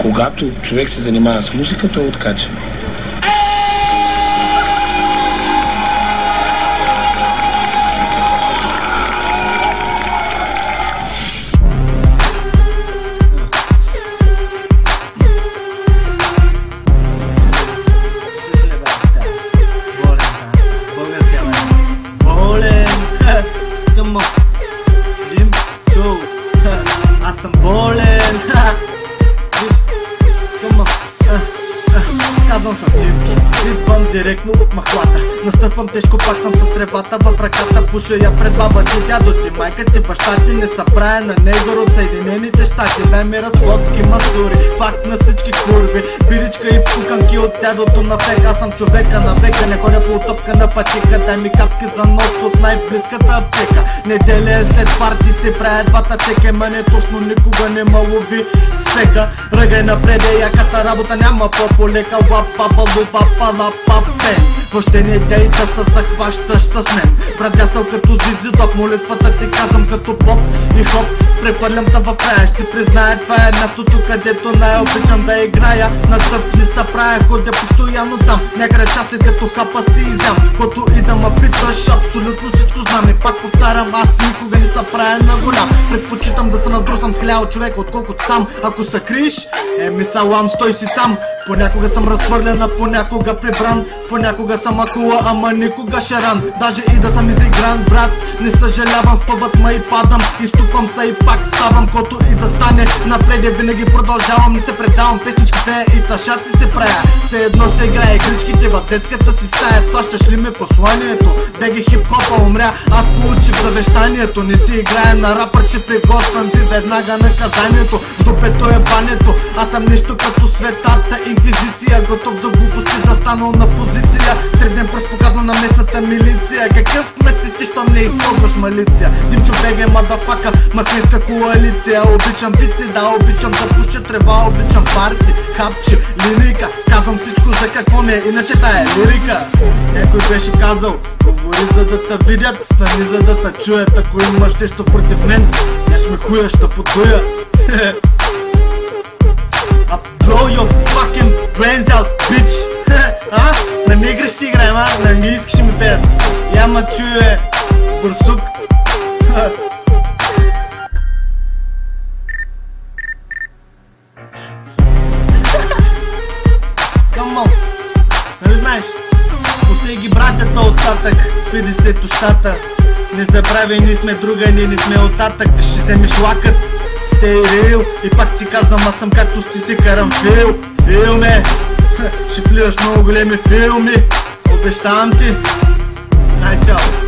когато човек се занимава с музика, той откача. Аз съм болен. Казвам съм Джимчо, идвам директно от махлата. Настъпвам тежко, пак съм с тревата в ръката. Пуша я пред баба ти, дядо ти, майка ти, баща ти. Не са правя на него от Съединените щати. Дай ми разходки, масури, факт на всички курви. Биричка и пуканки от дядото на век. Аз съм човека на века, не ходя по отопка на пътика. Дай ми капки за нос от най-близката аптека. Неделя е след парти си правя двата чека. Мене точно никога не ма лови спека. Ръгай напред, яката работа няма по-полека. Лапа, лупа, лапа, пен. Въобще не дей да се захващаш с мен. Брадясал като зизидок, молитвата ти казвам като поп и хоп. Прехвърлям да в рая, ще си призная, това е мястото, където най-обичам да играя. Настъпни са правя, ходя постоянно там. Някъде час след като хапа си изям. Кото и да ма питаш, абсолютно всичко знам. И пак повтарям, аз никога не са правя на голям. Предпочитам да се надрусам с 1000 човека, отколкото сам. Ако се криш, салам, стой си там. Понякога съм разхвърлена, понякога прибран. Понякога съм акула, ама никога шаран. Даже и да съм изигран, брат, не съжалявам. В пъвът ма и падам, изтупвам се и пак ставам. Кото и да стане, напред винаги продължавам. Не се предавам, песнички пея и тъшаци се правя. Все едно се играе игричките в детската си стая. Сващаш ли ме посланието? Беги хип-хопа умря, аз получих завещанието. Не си играем на рапър, че приготвям ви веднага наказанието. В дупето е бането, аз съм нещо като светата инквизиция. Готов за глупости, застанал на позиция. Среден пръст показвам на местната милиция. Какъв месец ти, щом не използваш малиция? Димчо беге, мадафака, махненска коалиция. Обичам пици, да, обичам да пуша трева. Обичам парти, хапчи, лирика. Казвам всичко за какво не е, иначе тая е лирика. Някой беше казал, говори за да те видят, стани за да те чуят. Ако имаш нещо против мен, я ще ме хуя, ще потуя. Blow your fucking brains out, bitch. На негри си играем, на английски ще ми пеят. Яма чуе, бурсук. Come on. Нали знаеш? Пусти ги братята оттатък, 50-то щата. Не забравяй, ние сме друга, ние не сме оттатък. Ще вземеш лакът, stay real. И пак ти казвам, аз съм както сти си карамфил. Филме, ще влияш много големи филми. Обещавам ти. Ай, чао.